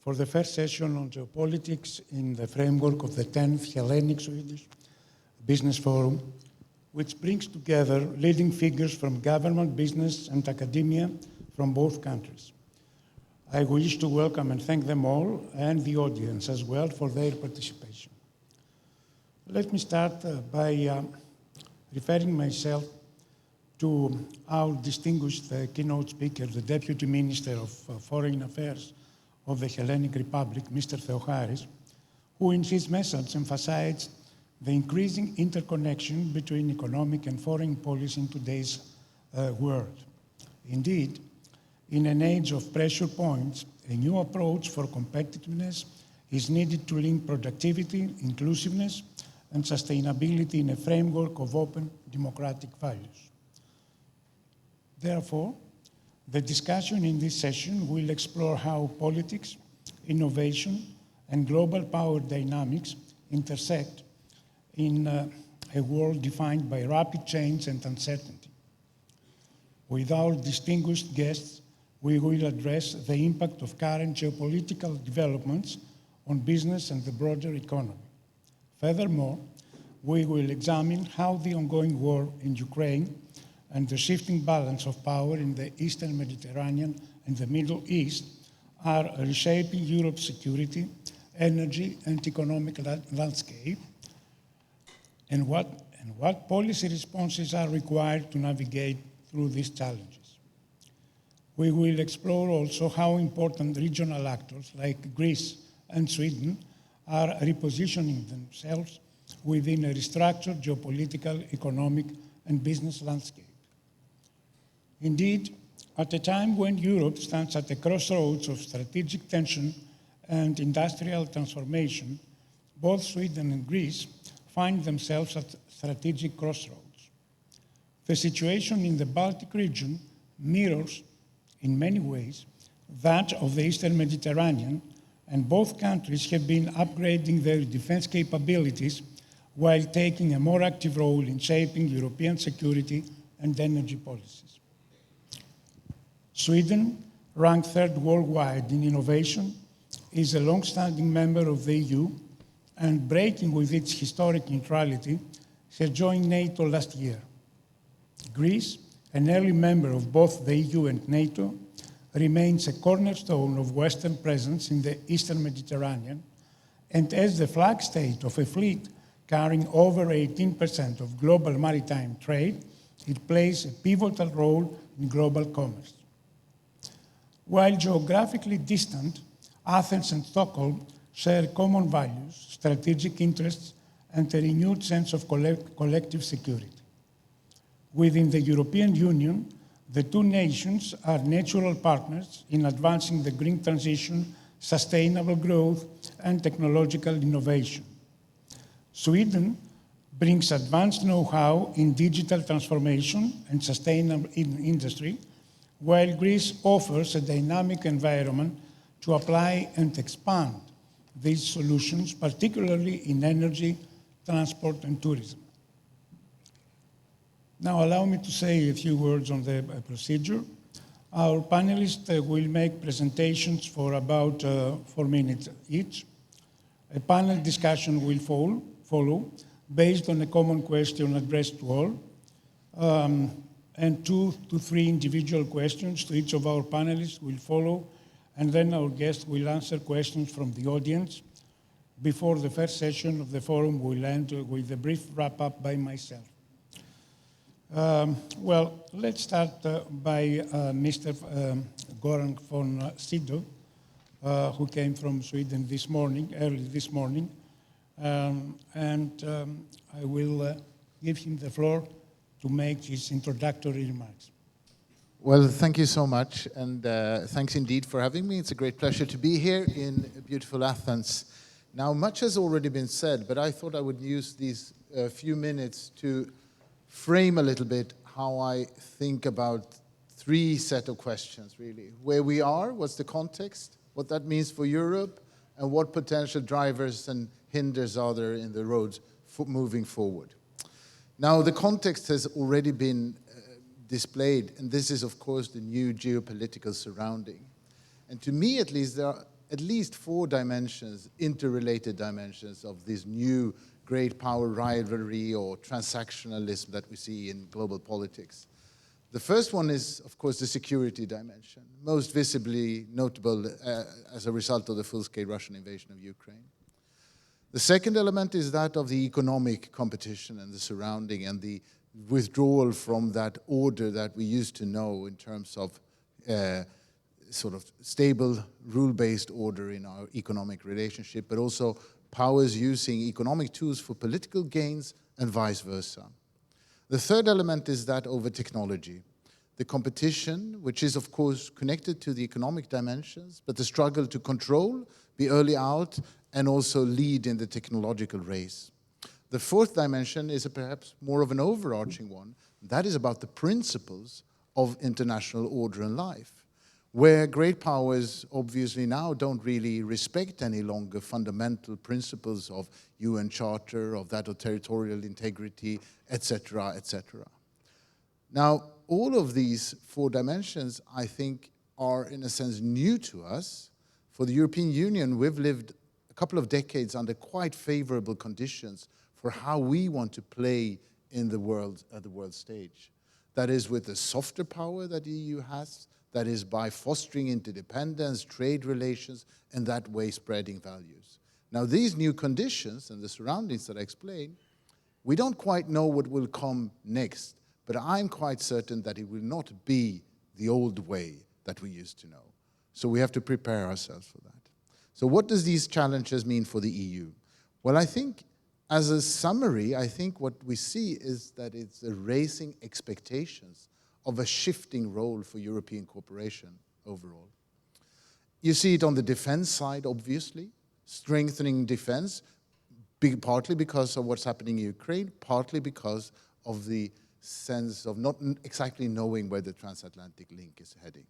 for the first session on geopolitics in the framework of the 10th Hellenic Swedish Business Forum, which brings together leading figures from government, business, and academia from both countries. I wish to welcome and thank them all and the audience as well for their participation. Let me start by referring myself to our distinguished keynote speaker, the Deputy Minister of Foreign Affairs of the Hellenic Republic, Mr. Theocharis, who in his message emphasized the increasing interconnection between economic and foreign policy in today's world. Indeed, in an age of pressure points, a new approach for competitiveness is needed to link productivity, inclusiveness, and sustainability in a framework of open democratic values. Therefore, the discussion in this session will explore how politics, innovation, and global power dynamics intersect in a world defined by rapid change and uncertainty. With our distinguished guests, we will address the impact of current geopolitical developments on business and the broader economy. Furthermore, we will examine how the ongoing war in Ukraine and the shifting balance of power in the Eastern Mediterranean and the Middle East are reshaping Europe's security, energy, and economic landscape, and what policy responses are required to navigate through these challenges. We will explore also how important regional actors like Greece and Sweden are repositioning themselves within a restructured geopolitical, economic, and business landscape. Indeed, at a time when Europe stands at a crossroads of strategic tension and industrial transformation, both Sweden and Greece find themselves at strategic crossroads. The situation in the Baltic region mirrors, in many ways, that of the Eastern Mediterranean, and both countries have been upgrading their defense capabilities while taking a more active role in shaping European security and energy policies. Sweden, ranked third worldwide in innovation, is a long-standing member of the EU and, breaking with its historic neutrality, has joined NATO last year. Greece, an early member of both the EU and NATO, remains a cornerstone of Western presence in the Eastern Mediterranean, and as the flag state of a fleet carrying over 18% of global maritime trade, it plays a pivotal role in global commerce. While geographically distant, Athens and Stockholm share common values, strategic interests, and a renewed sense of collective security. Within the European Union, the two nations are natural partners in advancing the green transition, sustainable growth, and technological innovation. Sweden brings advanced know-how in digital transformation and sustainable industry, while Greece offers a dynamic environment to apply and expand these solutions, particularly in energy, transport, and tourism. Now, allow me to say a few words on the procedure. Our panelists will make presentations for about 4 minutes each. A panel discussion will follow based on a common question addressed to all, and 2 to 3 individual questions to each of our panelists will follow, and then our guests will answer questions from the audience before the first session of the forum will end with a brief wrap-up by myself. Well, let's start by Mr. Göran von Sydow, who came from Sweden early this morning, and I will give him the floor to make his introductory remarks. Well, thank you so much, and thanks indeed for having me. It's a great pleasure to be here in beautiful Athens. Now, much has already been said, but I thought I would use these few minutes to frame a little bit how I think about 3 set of questions, really. Where we are, what's the context, what that means for Europe, and what potential drivers and hinders are there in the roads for moving forward. Now, the context has already been displayed, and this is, of course, the new geopolitical surrounding. And to me, at least, there are at least 4 dimensions, interrelated dimensions of this new great power rivalry or transactionalism that we see in global politics. The first one is, of course, the security dimension, most visibly notable as a result of the full-scale Russian invasion of Ukraine. The second element is that of the economic competition and the surrounding and the withdrawal from that order that we used to know in terms of sort of stable, rule-based order in our economic relationship, but also powers using economic tools for political gains and vice versa. The third element is that over technology. The competition, which is of course connected to the economic dimensions, but the struggle to control, be early out, and also lead in the technological race. The fourth dimension is perhaps more of an overarching one. That is about the principles of international order and life, where great powers obviously now don't really respect any longer fundamental principles of UN Charter, of that of territorial integrity, etc., etc. Now, all of these 4 dimensions, I think, are in a sense new to us. For the European Union, we've lived a couple of decades under quite favorable conditions for how we want to play in the world, at the world stage. That is with the softer power that the EU has, that is by fostering interdependence, trade relations, and that way spreading values. Now these new conditions and the surroundings that I explained, we don't quite know what will come next, but I'm quite certain that it will not be the old way that we used to know. So we have to prepare ourselves for that. So what does these challenges mean for the EU? Well, I think as a summary, I think what we see is that it's raising expectations of a shifting role for European cooperation overall. You see it on the defense side, obviously, strengthening defense, partly because of what's happening in Ukraine, partly because of the sense of not exactly knowing where the transatlantic link is heading.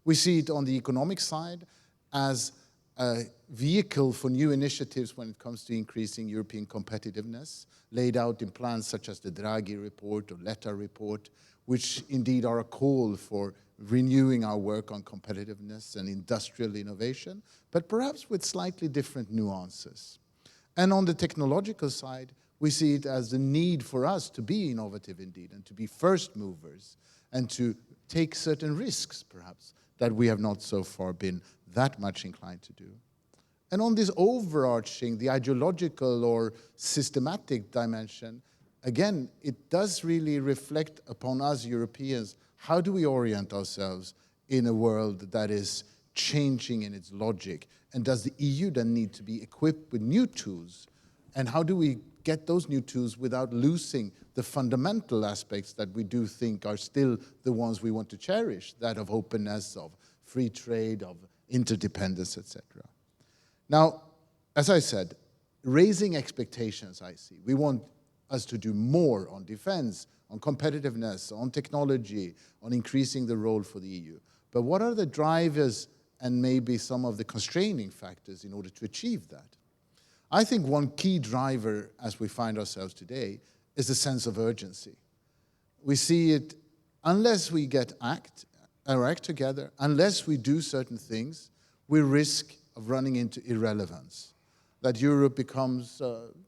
We see it on the economic side as a vehicle for new initiatives when it comes to increasing European competitiveness, laid out in plans such as the Draghi report or Letta report, which indeed are a call for renewing our work on competitiveness and industrial innovation, but perhaps with slightly different nuances. And on the technological side, we see it as the need for us to be innovative indeed, and to be first movers, and to take certain risks, perhaps, that we have not so far been that much inclined to do. And on this overarching, the ideological or systematic dimension, again, it does really reflect upon us Europeans. How do we orient ourselves in a world that is changing in its logic? And does the EU then need to be equipped with new tools? And how do we get those new tools without losing the fundamental aspects that we do think are still the ones we want to cherish, that of openness, of free trade, of interdependence, etc. Now, as I said, raising expectations, I see. We want us to do more on defense, on competitiveness, on technology, on increasing the role for the EU. But what are the drivers and maybe some of the constraining factors in order to achieve that? I think one key driver, as we find ourselves today, is the sense of urgency. We see it, unless we get act together, unless we do certain things, we risk of running into irrelevance, that Europe becomes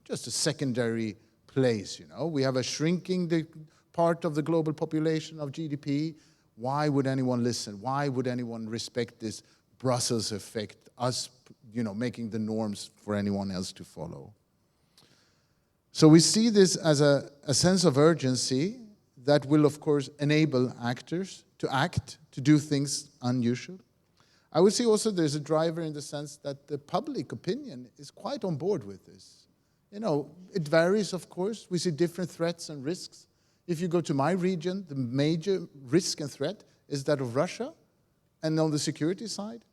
just a secondary place, you know. We have a shrinking part of the global population of GDP. Why would anyone listen? Why would anyone respect this Brussels effect, us, you know, making the norms for anyone else to follow? So we see this as a sense of urgency that will, of course, enable actors to act, to do things unusual. I would say also there's a driver in the sense that the public opinion is quite on board with this. You know, it varies, of course. We see different threats and risks. If you go to my region, the major risk and threat is that of Russia. And on the security side,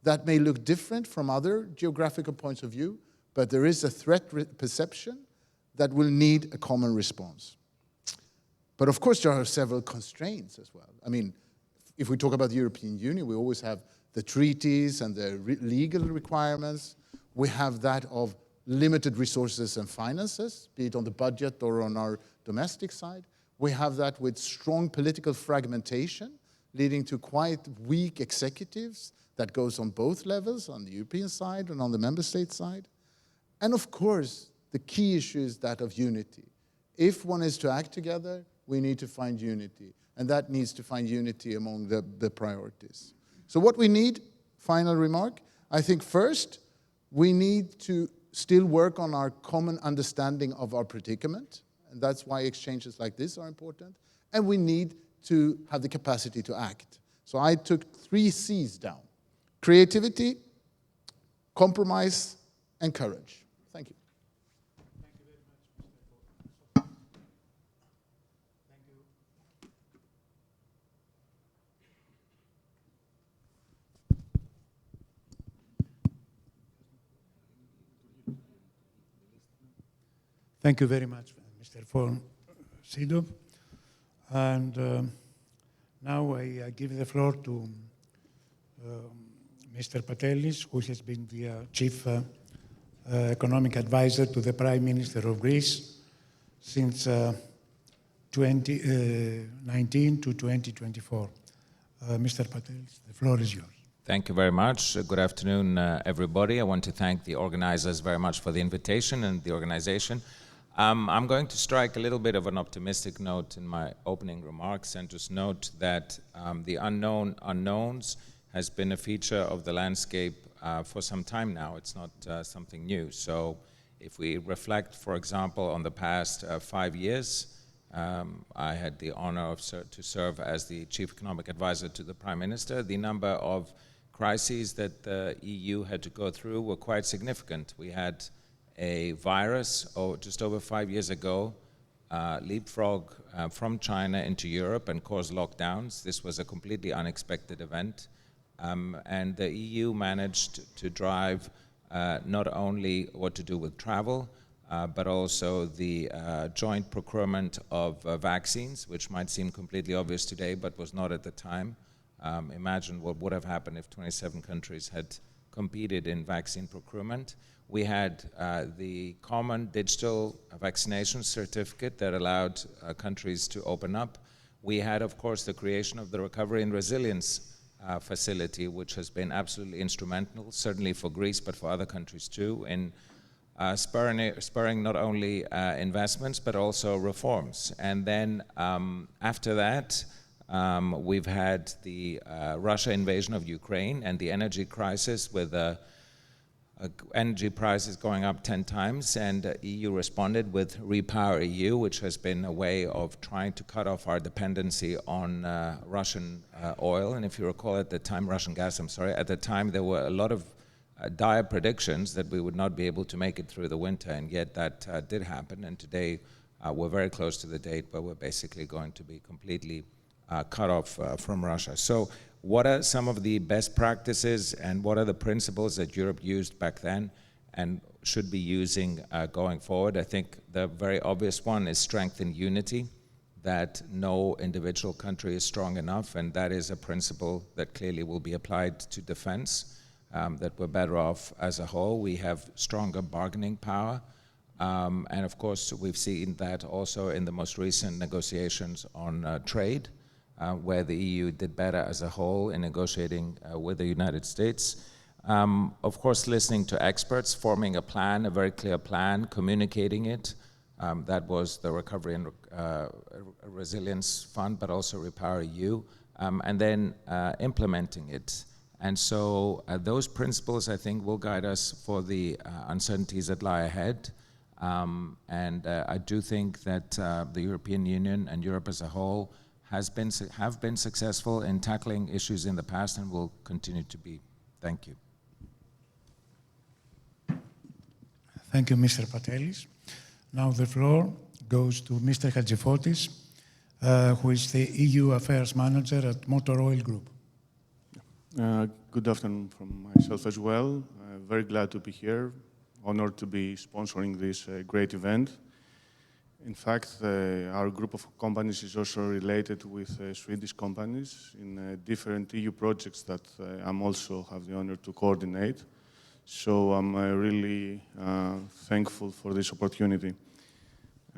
that may look different from other geographical points of view, but there is a threat perception that will need a common response. But of course, there are several constraints as well. I mean, if we talk about the European Union, we always have the treaties and the legal requirements. We have that of limited resources and finances, be it on the budget or on our domestic side. We have that with strong political fragmentation, leading to quite weak executives that goes on both levels, on the European side and on the member state side. And of course, the key issue is that of unity. If one is to act together, we need to find unity. And that needs to find unity among the priorities. So what we need, final remark, I think first, we need to still work on our common understanding of our predicament. And that's why exchanges like this are important. And we need to have the capacity to act. So I took 3 C's down: creativity, compromise, and courage. Thank you. Thank you very much, Mr. Ford. Thank you. Thank you very much, Mr. von Sydow. And now I give the floor to Mr. Patelis, who has been the Chief Economic Advisor to the Prime Minister of Greece since 2019 to 2024. Mr. Patelis, the floor is yours. Thank you very much. Good afternoon, everybody. I want to thank the organizers very much for the invitation and the organization. I'm going to strike a little bit of an optimistic note in my opening remarks and just note that the unknown unknowns has been a feature of the landscape for some time now. It's not something new. So if we reflect, for example, on the past 5 years, I had the honor to serve as the Chief Economic Advisor to the Prime Minister. The number of crises that the EU had to go through were quite significant. We had a virus just over 5 years ago leapfrog from China into Europe and cause lockdowns. This was a completely unexpected event. And the EU managed to drive not only what to do with travel, but also the joint procurement of vaccines, which might seem completely obvious today, but was not at the time. Imagine what would have happened if 27 countries had competed in vaccine procurement. We had the common digital vaccination certificate that allowed countries to open up. We had, of course, the creation of the Recovery and Resilience Facility, which has been absolutely instrumental, certainly for Greece, but for other countries too, in spurring not only investments, but also reforms. And then after that, we've had the Russia invasion of Ukraine and the energy crisis with energy prices going up 10 times, and EU responded with Repower EU, which has been a way of trying to cut off our dependency on Russian oil. And if you recall at the time, Russian gas, I'm sorry, at the time there were a lot of dire predictions that we would not be able to make it through the winter, and yet that did happen. And today we're very close to the date where we're basically going to be completely cut off from Russia. So what are some of the best practices and what are the principles that Europe used back then and should be using going forward? I think the very obvious one is strengthen unity, that no individual country is strong enough, and that is a principle that clearly will be applied to defense, that we're better off as a whole. We have stronger bargaining power, and of course we've seen that also in the most recent negotiations on trade, where the EU did better as a whole in negotiating with the United States. Of course, listening to experts, forming a plan, a very clear plan, communicating it. That was the Recovery and Resilience Fund, but also Repower EU, and then implementing it. And so those principles, I think, will guide us for the uncertainties that lie ahead. And I do think that the European Union and Europe as a whole have been successful in tackling issues in the past and will continue to be. Thank you. Thank you, Mr. Patelis. Now the floor goes to Mr. Chatzifotis, who is the EU Affairs Manager at Motor Oil Group. Good afternoon from myself as well. Very glad to be here. Honored to be sponsoring this great event. In fact, our group of companies is also related with Swedish companies in different EU projects that I'm also have the honor to coordinate. So I'm really thankful for this opportunity.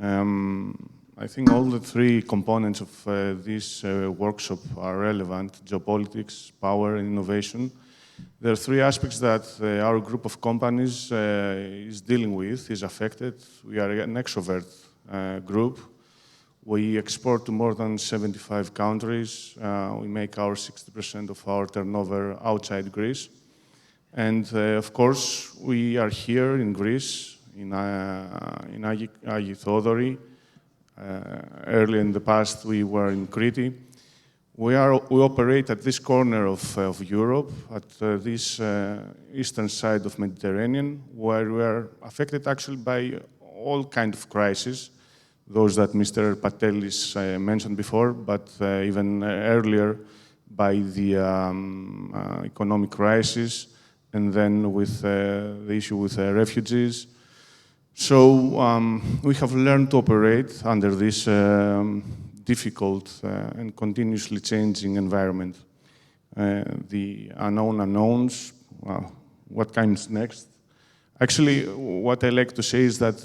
I think all the 3 components of this workshop are relevant: geopolitics, power, and innovation. There are three aspects that our group of companies is dealing with, is affected. We are an extrovert group. We export to more than 75 countries. We make our 60% of our turnover outside Greece. And of course, we are here in Greece, in Agioi Theodori. Early in the past, we were in Crete. We operate at this corner of Europe, at this eastern side of Mediterranean, where we are affected actually by all kinds of crises, those that Mr. Patelis mentioned before, but even earlier by the economic crisis, and then with the issue with refugees. So we have learned to operate under this difficult and continuously changing environment. The unknown unknowns, what comes next? Actually, what I like to say is that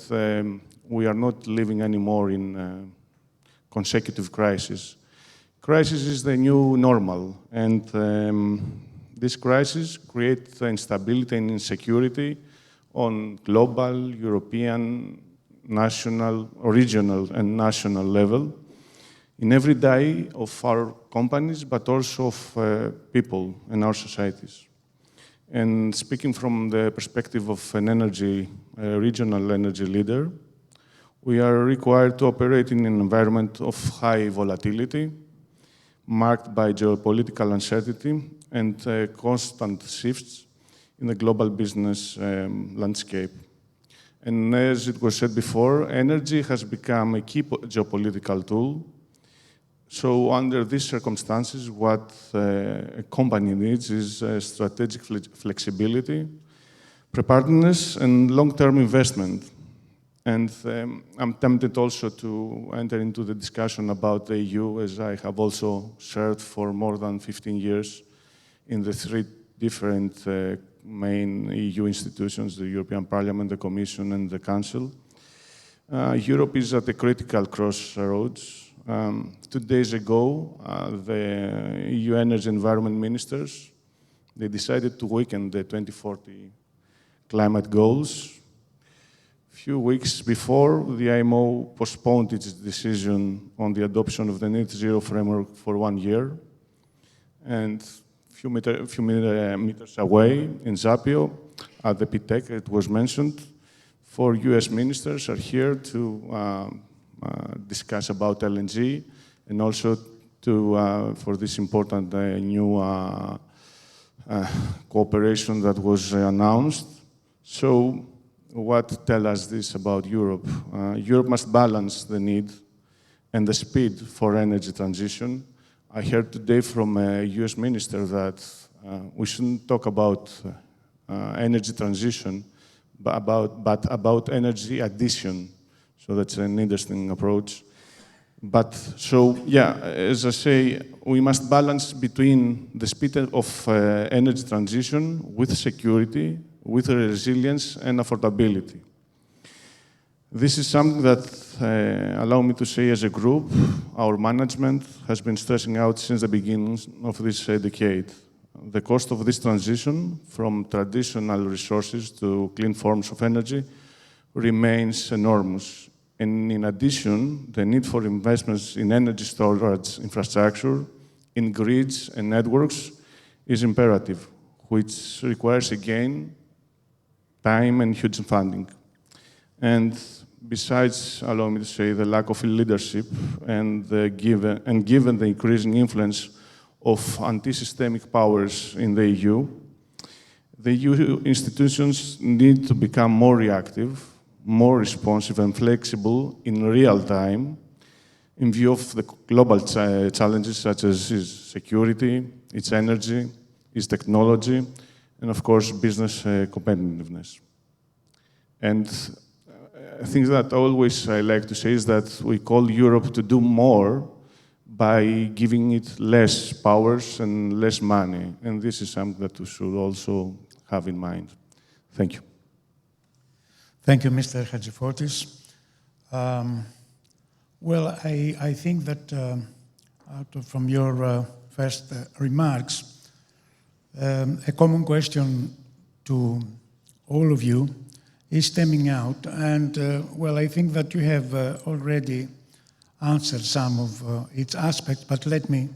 we are not living anymore in consecutive crises. Crisis is the new normal, and this crisis creates instability and insecurity on global, European, national, regional, and national level in every day of our companies, but also of people in our societies. And speaking from the perspective of an regional energy leader, we are required to operate in an environment of high volatility, marked by geopolitical uncertainty and constant shifts in the global business landscape. And as it was said before, energy has become a key geopolitical tool. So under these circumstances, what a company needs is strategic flexibility, preparedness, and long-term investment. And I'm tempted also to enter into the discussion about the EU, as I have also served for more than 15 years in the three different main EU institutions, the European Parliament, the Commission, and the Council. Europe is at a critical crossroads. 2 days ago, the EU Energy Environment Ministers, they decided to weaken the 2040 climate goals. A few weeks before, the IMO postponed its decision on the adoption of the net zero framework for 1 year. And a few meters away in Zapio, at the PTEC, it was mentioned, 4 US ministers are here to discuss about LNG and also for this important new cooperation that was announced. So what tells us this about Europe? Europe must balance the need and the speed for energy transition. I heard today from a US minister that we shouldn't talk about energy transition, but about energy addition. So that's an interesting approach. But so, yeah, as I say, we must balance between the speed of energy transition with security, with resilience and affordability. This is something that, allow me to say, as a group, our management has been stressing out since the beginning of this decade. The cost of this transition from traditional resources to clean forms of energy remains enormous. And in addition, the need for investments in energy storage infrastructure, in grids and networks is imperative, which requires, again, time and huge funding. And besides, allow me to say, the lack of leadership and given the increasing influence of anti-systemic powers in the EU institutions need to become more reactive, more responsive and flexible in real time in view of the global challenges such as its security, its energy, its technology, and of course, business competitiveness. And things that always I like to say is that we call Europe to do more by giving it less powers and less money. And this is something that we should also have in mind. Thank you. Thank you, Mr. Chatzifotis. Well, I think that from your first remarks, A common question to all of you is stemming out, and well, I think that you have already answered some of its aspects, but let me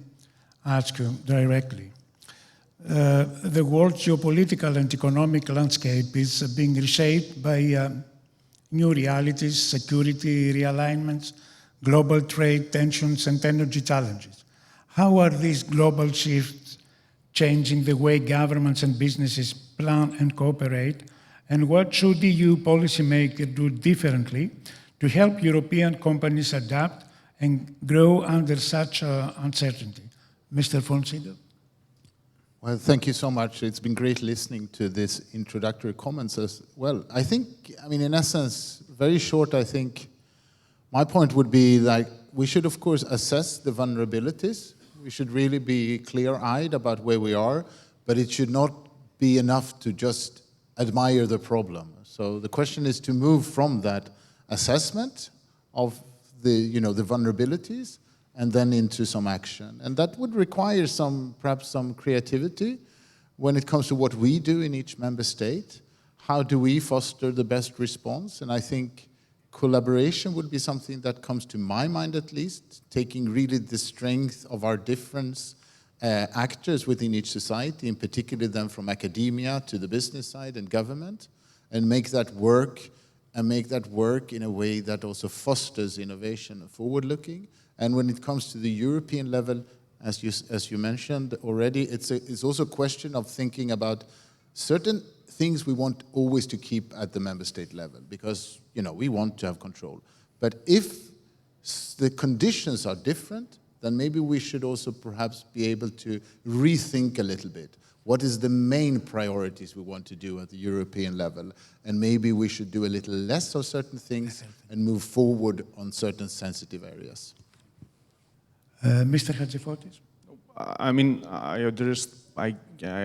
ask you directly. The world's geopolitical and economic landscape is being reshaped by new realities, security realignments, global trade tensions, and energy challenges. How are these global shifts changing the way governments and businesses plan and cooperate? And what should EU policymakers do differently to help European companies adapt and grow under such uncertainty? Mr. von Sydow. Well, thank you so much. It's been great listening to this introductory comments as well. I think, in essence, very short, I think my point would be that we should, of course, assess the vulnerabilities. We should really be clear-eyed about where we are, but it should not be enough to just admire the problem. So the question is to move from that assessment of the vulnerabilities and then into some action. And that would require perhaps some creativity when it comes to what we do in each member state. How do we foster the best response? And I think collaboration would be something that comes to my mind at least, taking really the strength of our different actors within each society, in particular then from academia to the business side and government, and make that work in a way that also fosters innovation and forward-looking. And when it comes to the European level, as you mentioned already, it's also a question of thinking about certain things we want always to keep at the member state level, because we want to have control. But if the conditions are different, then maybe we should also perhaps be able to rethink a little bit. What is the main priorities we want to do at the European level? And maybe we should do a little less of certain things and move forward on certain sensitive areas. Mr. Chatzifotis? I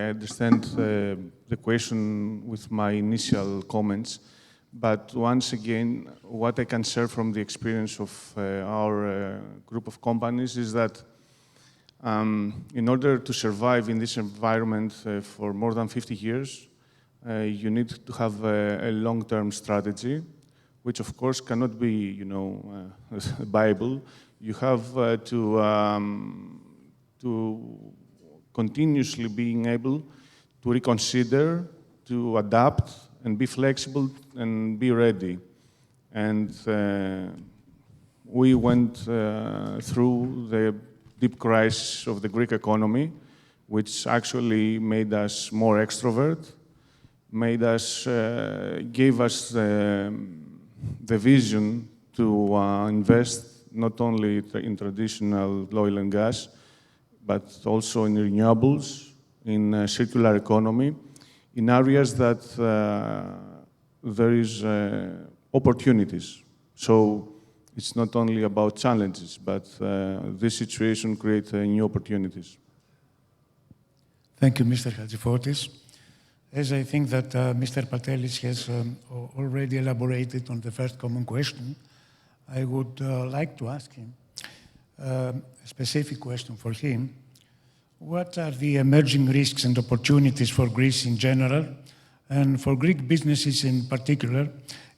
understand the question with my initial comments, but once again, what I can share from the experience of our group of companies is that in order to survive in this environment for more than 50 years, you need to have a long-term strategy, which of course cannot be, a Bible. You have to continuously being able to reconsider, to adapt, and be flexible and be ready. And we went through the deep crisis of the Greek economy, which actually made us more extrovert, gave us the vision to invest not only in traditional oil and gas, but also in renewables, in circular economy, in areas that there is opportunities. So it's not only about challenges, but this situation creates new opportunities. Thank you, Mr. Chatzifotis. As I think that Mr. Patelis has already elaborated on the first common question, I would like to ask him a specific question for him. What are the emerging risks and opportunities for Greece in general, and for Greek businesses in particular,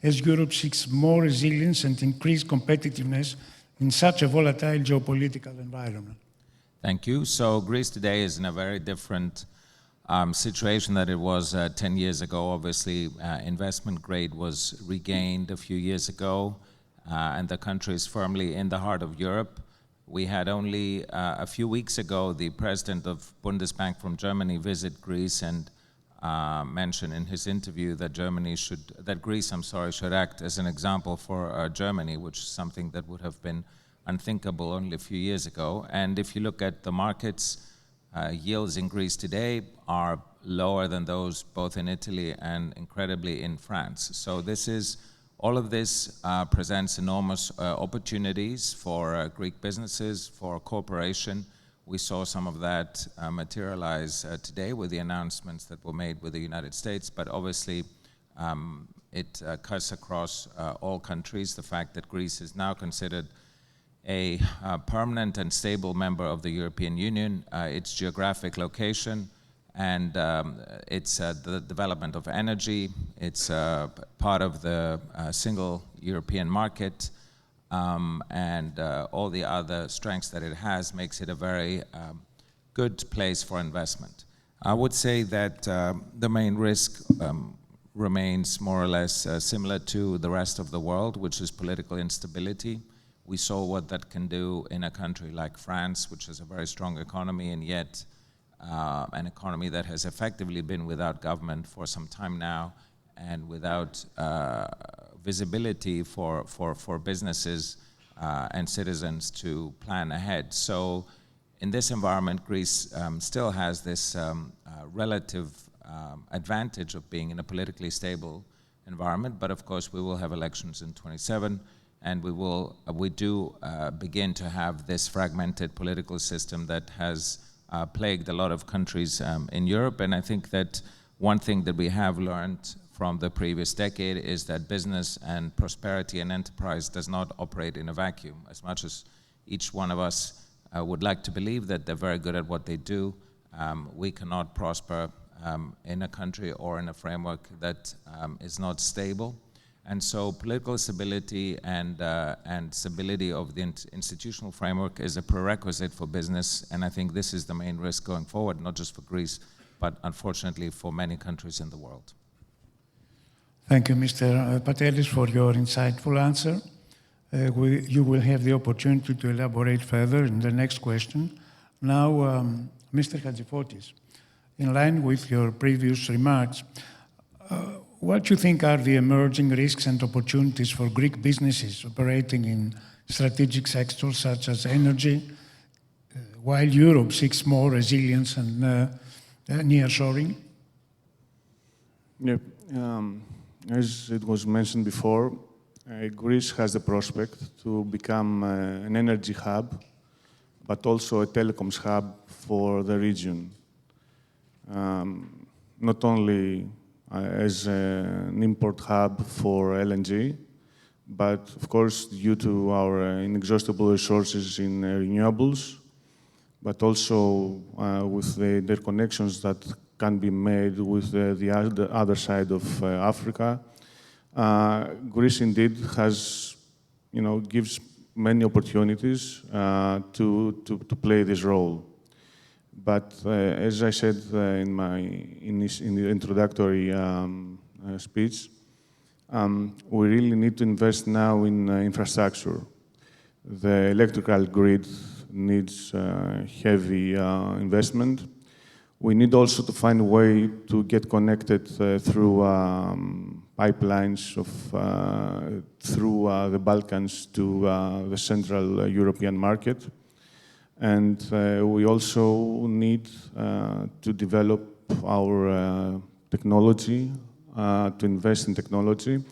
as Europe seeks more resilience and increased competitiveness in such a volatile geopolitical environment? Thank you. So Greece today is in a very different situation than it was 10 years ago. Obviously, investment grade was regained a few years ago, and the country is firmly in the heart of Europe. We had only a few weeks ago the president of Bundesbank from Germany visit Greece and mention in his interview that Greece should act as an example for Germany, which is something that would have been unthinkable only a few years ago. And if you look at the markets, yields in Greece today are lower than those both in Italy and incredibly in France. So all of this presents enormous opportunities for Greek businesses, for cooperation. We saw some of that materialize today with the announcements that were made with the United States, but obviously it cuts across all countries. The fact that Greece is now considered a permanent and stable member of the European Union, its geographic location, and it's the development of energy. It's part of the single European market, and all the other strengths that it has makes it a very good place for investment. I would say that the main risk remains more or less similar to the rest of the world, which is political instability. We saw what that can do in a country like France, which has a very strong economy, and yet an economy that has effectively been without government for some time now, and without visibility for businesses and citizens to plan ahead. So in this environment, Greece still has this relative advantage of being in a politically stable environment, but of course we will have elections in 27, and we do begin to have this fragmented political system that has plagued a lot of countries in Europe. And I think that one thing that we have learned from the previous decade is that business and prosperity and enterprise does not operate in a vacuum. As much as each one of us would like to believe that they're very good at what they do, we cannot prosper in a country or in a framework that is not stable. And so political stability and stability of the institutional framework is a prerequisite for business, and I think this is the main risk going forward, not just for Greece, but unfortunately for many countries in the world. Thank you, Mr. Patelis, for your insightful answer. You will have the opportunity to elaborate further in the next question. Now, Mr. Chatzifotis, in line with your previous remarks, what do you think are the emerging risks and opportunities for Greek businesses operating in strategic sectors such as energy, while Europe seeks more resilience and nearshoring? Yeah, as it was mentioned before, Greece has the prospect to become an energy hub, but also a telecoms hub for the region. Not only as an import hub for LNG, but of course due to our inexhaustible resources in renewables, but also with the interconnections that can be made with the other side of Africa. Greece indeed has, gives many opportunities to play this role. But as I said in the introductory speech, we really need to invest now in infrastructure. The electrical grid needs heavy investment. We need also to find a way to get connected through pipelines through the Balkans to the Central European market. And we also need to develop our technology, to invest in technology.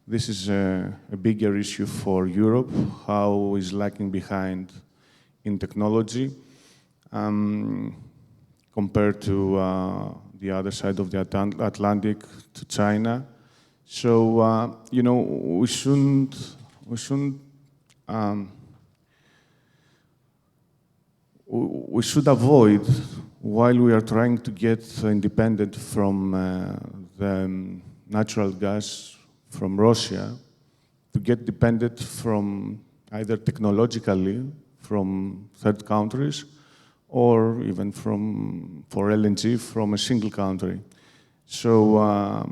This is a bigger issue for Europe, how is lagging behind in technology compared to the other side of the Atlantic, to China. So, we shouldn't we should avoid, while we are trying to get independent from the natural gas from Russia, to get dependent from either technologically from third countries, or even for LNG from a single country. So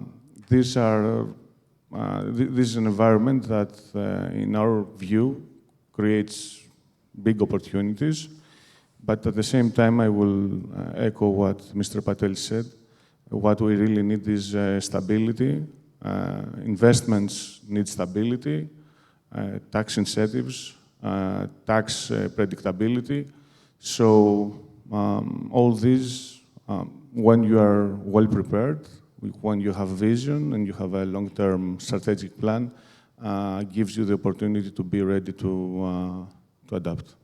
this is an environment that, in our view, creates big opportunities. But at the same time, I will echo what Mr. Patelis said. What we really need is stability. Investments need stability, tax incentives, tax predictability. So all these, when you are well prepared, when you have vision and you have a long-term strategic plan, gives you the opportunity to be ready to adapt.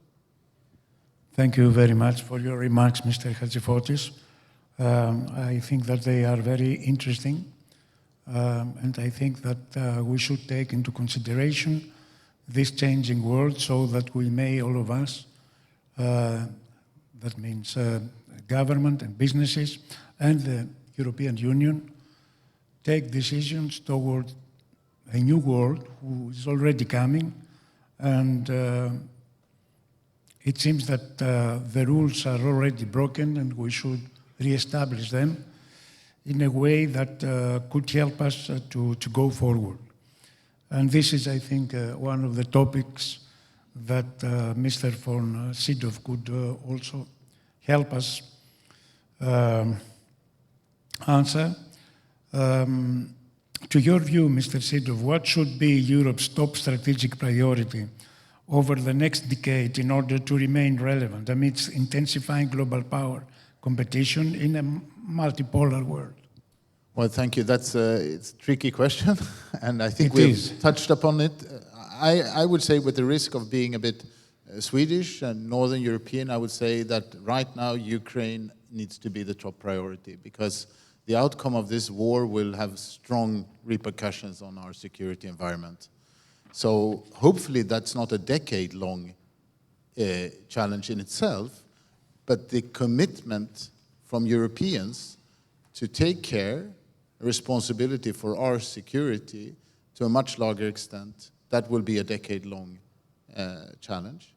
Thank you very much for your remarks, Mr. Chatzifotis. I think that they are very interesting, and I think that we should take into consideration this changing world so that we may, all of us, that means government and businesses, and the European Union take decisions toward a new world who is already coming, and it seems that the rules are already broken and we should re-establish them in a way that could help us to go forward. And this is, I think, one of the topics that Mr. von Sydow could also help us answer. To your view, Mr. Sydow, what should be Europe's top strategic priority over the next decade in order to remain relevant amidst intensifying global power competition in a multipolar world? Well, thank you. It's a tricky question, and I think we've touched upon it. I would say, with the risk of being a bit Swedish and Northern European, I would say that right now Ukraine needs to be the top priority, because the outcome of this war will have strong repercussions on our security environment. So hopefully that's not a decade-long challenge in itself, but the commitment from Europeans to take care, responsibility for our security to a much larger extent, that will be a decade-long challenge.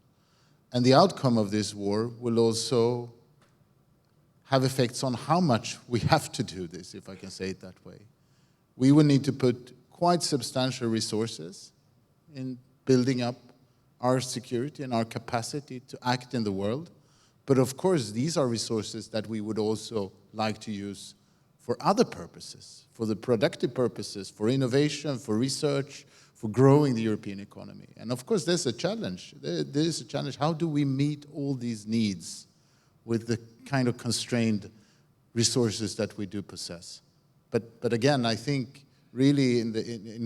And the outcome of this war will also have effects on how much we have to do this, if I can say it that way. We will need to put quite substantial resources in building up our security and our capacity to act in the world. But of course, these are resources that we would also like to use for other purposes, for the productive purposes, for innovation, for research, for growing the European economy. And of course, there's a challenge. There is a challenge. How do we meet all these needs with the kind of constrained resources that we do possess? But again, I think really,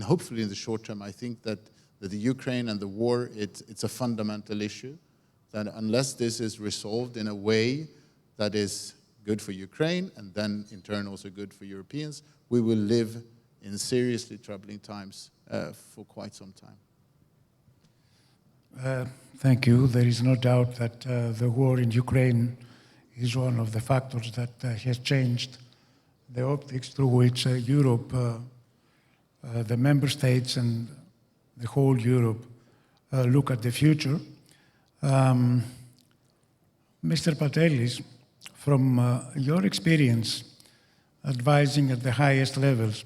hopefully in the short term, I think that the Ukraine and the war, it's a fundamental issue, that unless this is resolved in a way that is good for Ukraine and then in turn also good for Europeans, we will live in seriously troubling times for quite some time. Thank you. There is no doubt that the war in Ukraine is one of the factors that has changed the optics through which Europe, the member states and the whole Europe look at the future. Mr. Patelis, from your experience advising at the highest levels,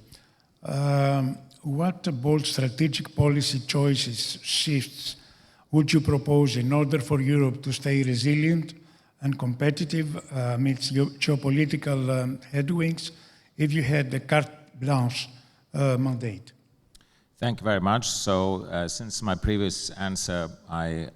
what bold strategic policy choices, shifts, would you propose in order for Europe to stay resilient and competitive amidst geopolitical headwinds if you had the carte blanche mandate? Thank you very much. So since my previous answer, I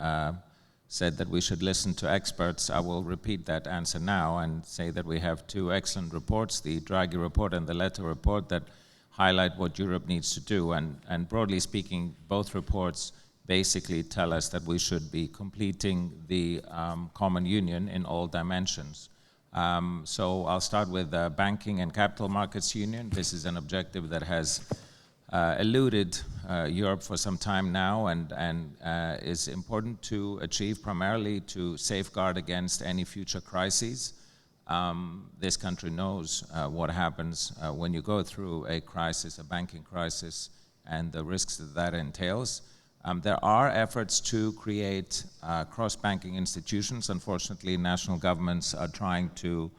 said that we should listen to experts, I will repeat that answer now and say that we have two excellent reports, the Draghi report and the Letta report, that highlight what Europe needs to do. And broadly speaking, both reports basically tell us that we should be completing the common union in all dimensions. So I'll start with the banking and capital markets union. This is an objective that has eluded Europe for some time now and is important to achieve, primarily to safeguard against any future crises. This country knows what happens when you go through a crisis, a banking crisis, and the risks that that entails. There are efforts to create cross-banking institutions. Unfortunately, national governments are trying to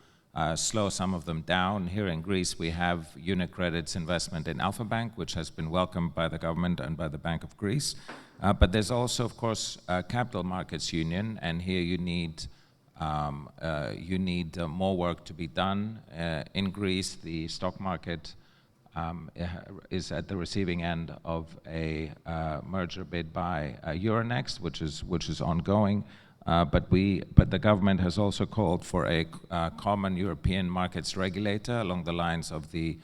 slow some of them down. Here in Greece, we have UniCredit's investment in Alpha Bank, which has been welcomed by the government and by the Bank of Greece. But there's also, of course, a capital markets union, and here you need more work to be done. In Greece, the stock market is at the receiving end of a merger bid by Euronext, which is ongoing. But the government has also called for a common European markets regulator along the lines of the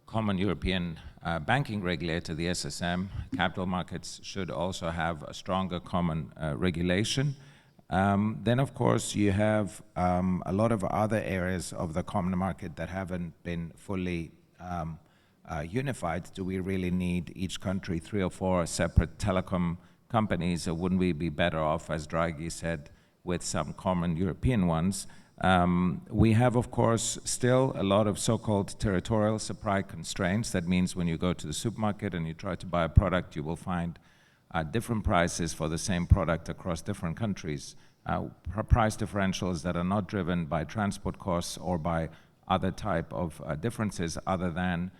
common European banking regulator, the SSM. Capital markets should also have a stronger common regulation. Then, of course, you have a lot of other areas of the common market that haven't been fully unified. Do we really need each country 3 or 4 separate telecom companies, or wouldn't we be better off, as Draghi said, with some common European ones? We have, of course, still a lot of so-called territorial supply constraints. That means when you go to the supermarket and you try to buy a product, you will find different prices for the same product across different countries. Price differentials that are not driven by transport costs or by other type of differences other than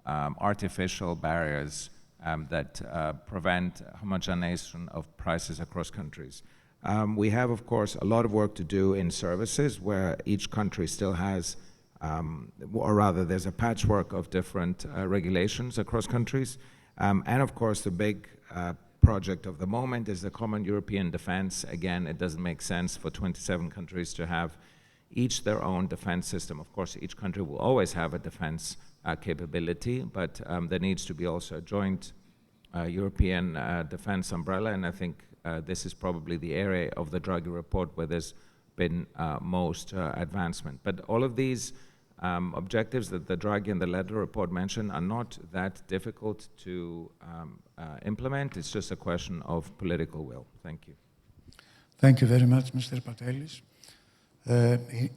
artificial barriers that prevent homogenization of prices across countries. We have, of course, a lot of work to do in services where each country still has, or rather there's a patchwork of different regulations across countries. And of course, the big project of the moment is the common European defense. Again, it doesn't make sense for 27 countries to have each their own defense system. Of course, each country will always have a defense capability, but there needs to be also a joint European defense umbrella, and I think this is probably the area of the Draghi report where there's been most advancement. But all of these objectives that the Draghi and the letter report mention are not that difficult to implement. It's just a question of political will. Thank you. Thank you very much, Mr. Patelis.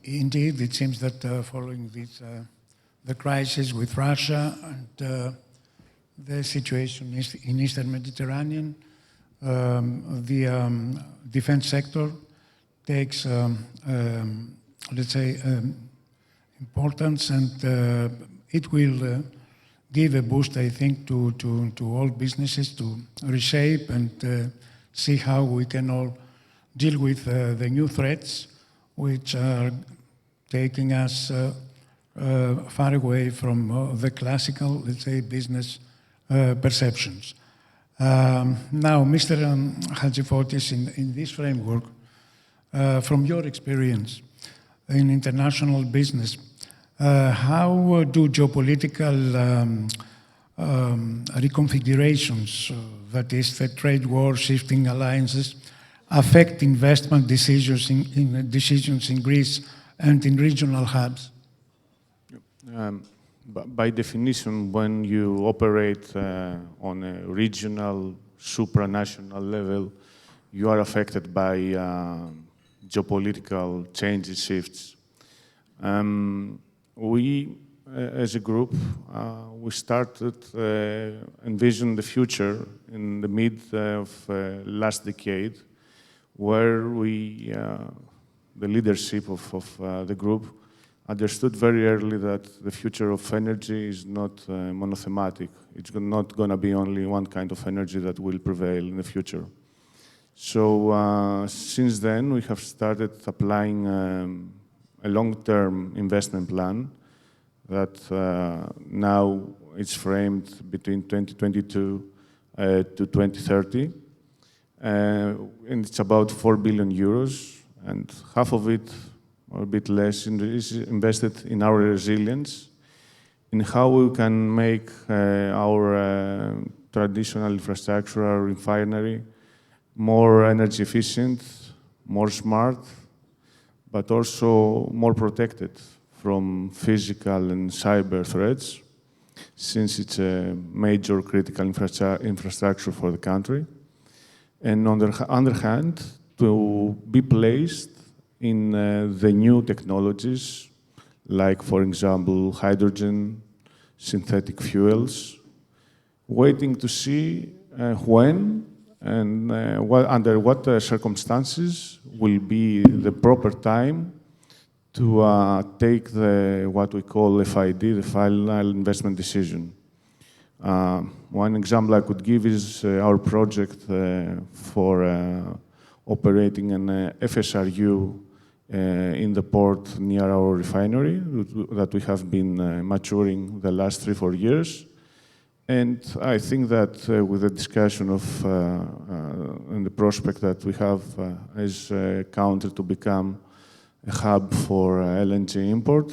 Indeed, it seems that following this, the crisis with Russia and the situation in Eastern Mediterranean, the defense sector takes, let's say, importance, and it will give a boost, I think, to all businesses to reshape and see how we can all deal with the new threats which are taking us far away from the classical, let's say, business perceptions. Now, Mr. Chatzifotis, in this framework, from your experience in international business, how do geopolitical reconfigurations, that is, the trade war, shifting alliances, affect investment decisions in Greece and in regional hubs? By definition, when you operate on a regional, supranational level, you are affected by geopolitical changes, shifts. We, as a group, we started envision the future in the mid of last decade, where we, the leadership of the group, understood very early that the future of energy is not monothematic. It's not going to be only one kind of energy that will prevail in the future. So since then, we have started applying a long-term investment plan that now is framed between 2022 to 2030. And it's about 4 billion euros, and half of it, or a bit less, is invested in our resilience, in how we can make our traditional infrastructure, our refinery, more energy efficient, more smart, but also more protected from physical and cyber threats, since it's a major critical infrastructure for the country. And on the other hand, to be placed in the new technologies, like, for example, hydrogen, synthetic fuels, waiting to see when and under what circumstances will be the proper time to take what we call FID, the final investment decision. One example I could give is our project for operating an FSRU in the port near our refinery that we have been maturing the last 3-4 years. And I think that with the discussion of and the prospect that we have as a country to become a hub for LNG import,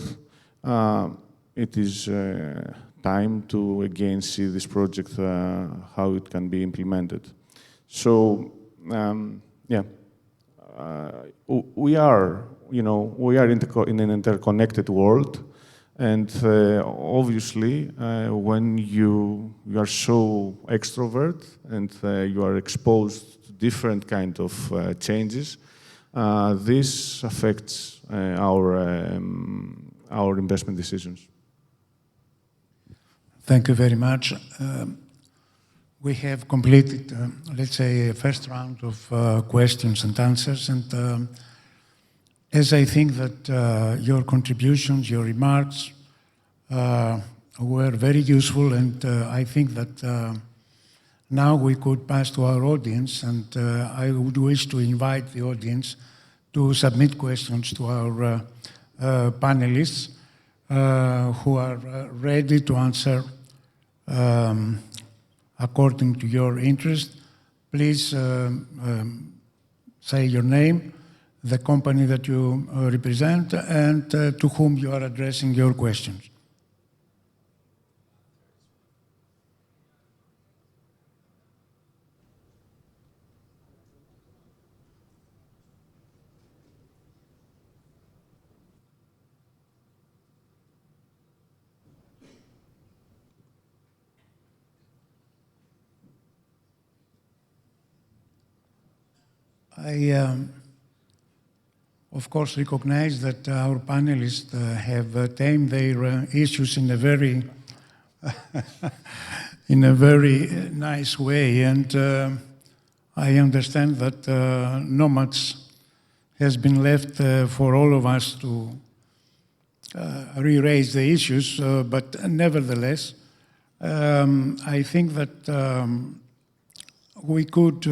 it is time to again see this project, how it can be implemented. So, yeah, we are, we are in an interconnected world. And obviously, when you are so extrovert and you are exposed to different kind of changes, this affects our investment decisions. Thank you very much. We have completed, let's say, a first round of questions and answers, and as I think that your contributions, your remarks were very useful, and I think that now we could pass to our audience, and I would wish to invite the audience to submit questions to our panelists who are ready to answer according to your interest. Please say your name, the company that you represent, and to whom you are addressing your questions. I, of course, recognize that our panelists have tamed their issues in a very, in a very nice way, and I understand that not much has been left for all of us to re-raise the issues, but nevertheless, I think that we could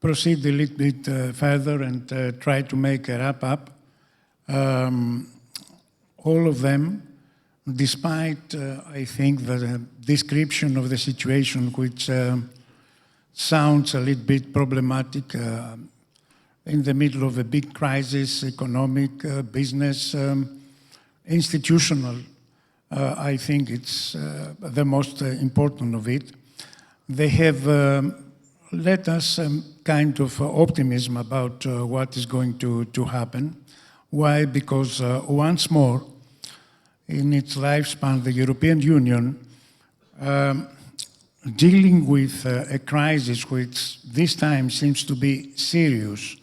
proceed a little bit further and try to make a wrap-up. All of them, despite, I think, the description of the situation, which sounds a little bit problematic in the middle of a big crisis, economic, business, institutional, I think it's the most important of it. They have let us kind of optimism about what is going to happen. Why? Because once more, in its lifespan, the European Union, dealing with a crisis which this time seems to be serious,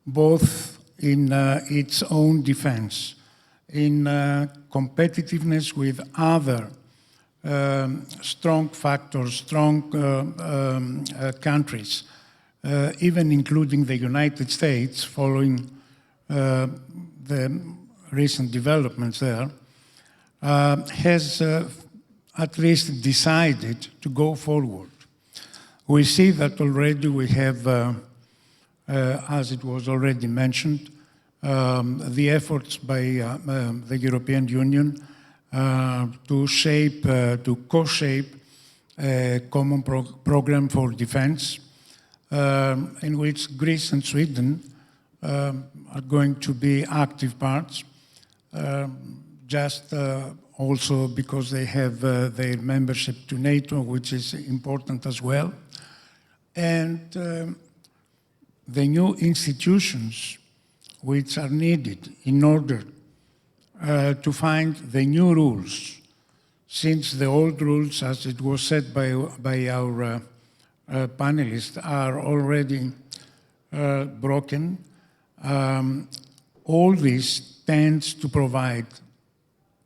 both in its own defense, in competitiveness with other strong factors, strong countries, even including the United States, following the recent developments there, has at least decided to go forward. We see that already we have, as it was already mentioned, the efforts by the European Union to shape, to co-shape a common program for defense, in which Greece and Sweden are going to be active parts, just also because they have their membership to NATO, which is important as well. And the new institutions which are needed in order to find the new rules, since the old rules, as it was said by our panelists, are already broken. All this tends to provide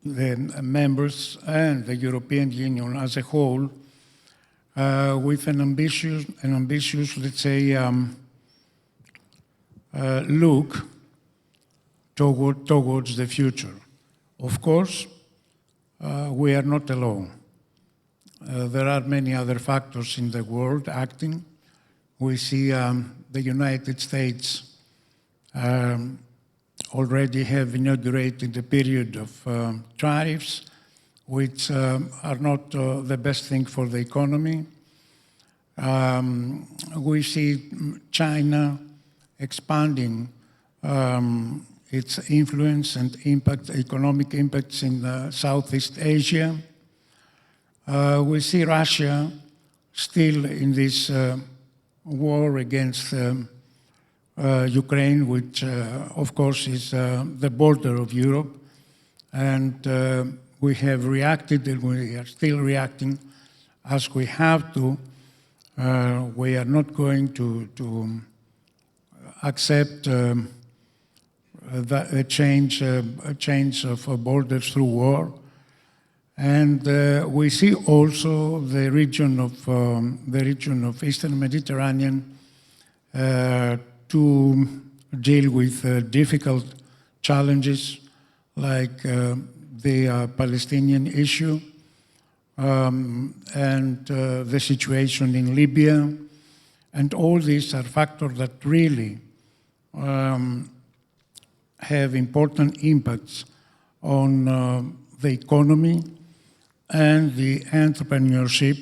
the members and the European Union as a whole with an ambitious, let's say, look towards the future. Of course, we are not alone. There are many other factors in the world acting. We see the United States already have inaugurated a period of tariffs, which are not the best thing for the economy. We see China expanding its influence and impact, economic impacts in Southeast Asia. We see Russia still in this war against Ukraine, which of course is the border of Europe. And we have reacted, and we are still reacting as we have to. We are not going to accept a change of borders through war. And we see also the region of Eastern Mediterranean to deal with difficult challenges like the Palestinian issue and the situation in Libya. And all these are factors that really have important impacts on the economy and the entrepreneurship,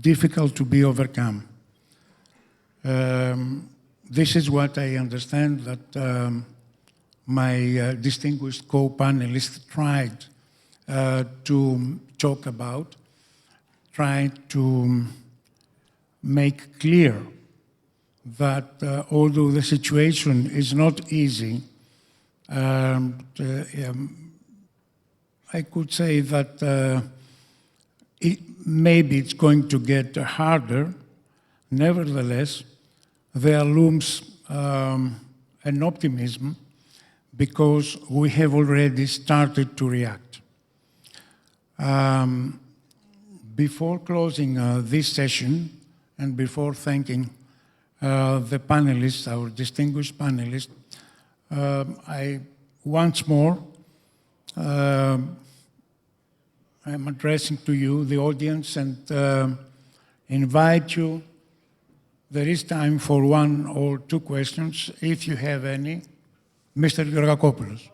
difficult to be overcome. This is what I understand that my distinguished co-panelists tried to talk about, tried to make clear that although the situation is not easy, I could say that maybe it's going to get harder. Nevertheless, there looms an optimism because we have already started to react. Before closing this session and before thanking the panelists, our distinguished panelists, I once more I'm addressing to you, the audience, and invite you. There is time for one or two questions, if you have any. Mr. Georgakopoulos.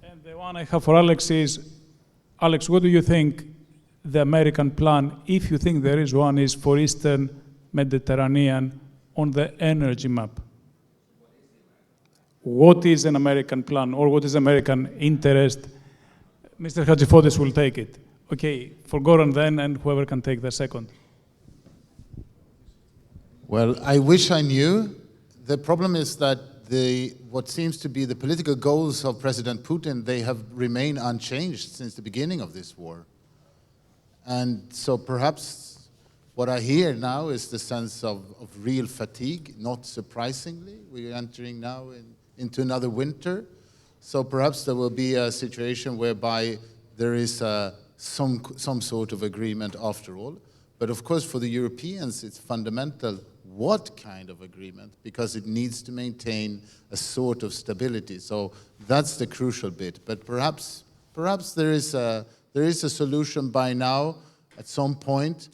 And the one I have for Alex is, Alex, what do you think the American plan, if you think there is one, is for Eastern Mediterranean on the energy map? What is an American plan, or what is American interest? Mr. Chatzifotis will take it. Okay, for Göran then, and whoever can take the second. Well, I wish I knew. The problem is that what seems to be the political goals of President Putin, they have remained unchanged since the beginning of this war. And so perhaps what I hear now is the sense of real fatigue, not surprisingly. We're entering now into another winter. So perhaps there will be a situation whereby there is some sort of agreement after all. But of course, for the Europeans, it's fundamental what kind of agreement, because it needs to maintain a sort of stability. So that's the crucial bit. But perhaps there is a solution by now at some point.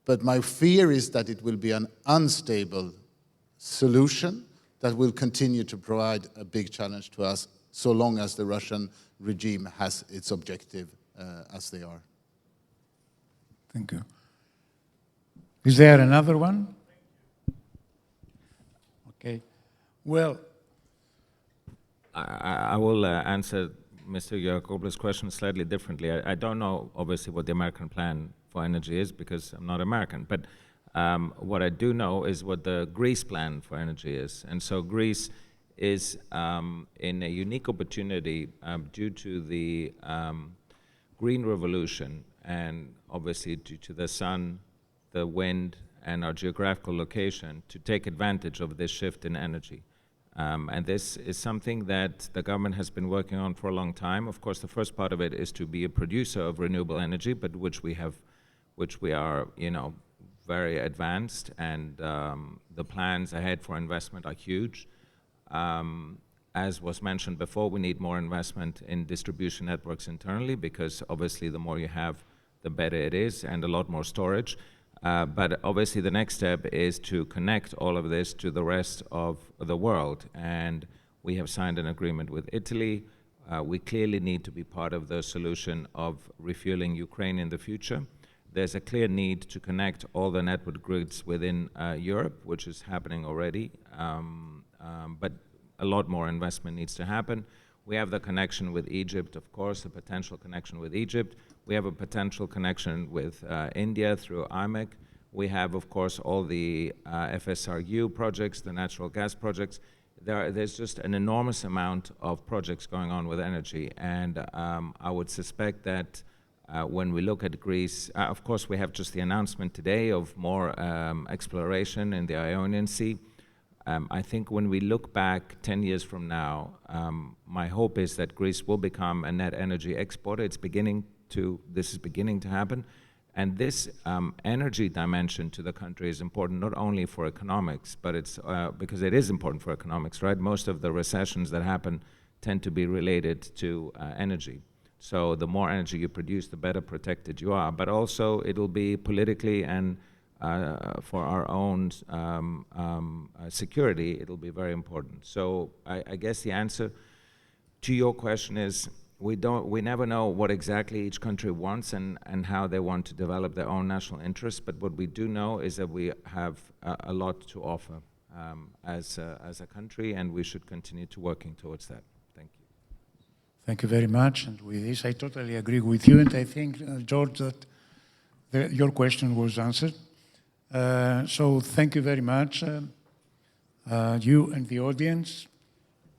But my fear is that it will be an unstable solution that will continue to provide a big challenge to us so long as the Russian regime has its objective as they are. Thank you. Is there another one? Okay. Well, I will answer Mr. Georgakopoulos' question slightly differently. I don't know, obviously, what the American plan for energy is because I'm not American. But what I do know is what the Greece plan for energy is. And so Greece is in a unique opportunity due to the green revolution and obviously due to the sun, the wind, and our geographical location to take advantage of this shift in energy. And this is something that the government has been working on for a long time. Of course, the first part of it is to be a producer of renewable energy, but which we are, very advanced, and the plans ahead for investment are huge. As was mentioned before, we need more investment in distribution networks internally because obviously the more you have, the better it is, and a lot more storage. But obviously the next step is to connect all of this to the rest of the world. And we have signed an agreement with Italy. We clearly need to be part of the solution of refueling Ukraine in the future. There's a clear need to connect all the network grids within Europe, which is happening already. But a lot more investment needs to happen. We have the connection with Egypt, of course, a potential connection with Egypt. We have a potential connection with India through IMEC. We have, of course, all the FSRU projects, the natural gas projects. There's just an enormous amount of projects going on with energy, and I would suspect that when we look at Greece, of course we have just the announcement today of more exploration in the Ionian Sea. I think when we look back 10 years from now, my hope is that Greece will become a net energy exporter. This is beginning to happen. And this energy dimension to the country is important not only for economics, but it's because it is important for economics, right? Most of the recessions that happen tend to be related to energy. So the more energy you produce, the better protected you are. But also it'll be politically and for our own security, it'll be very important. So I guess the answer to your question is we never know what exactly each country wants and how they want to develop their own national interests. But what we do know is that we have a lot to offer as a country, and we should continue to working towards that. Thank you. Thank you very much. And with this, I totally agree with you. And I think, George, that your question was answered. So thank you very much, you and the audience.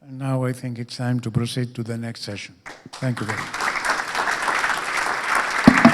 And now I think it's time to proceed to the next session. Thank you very much.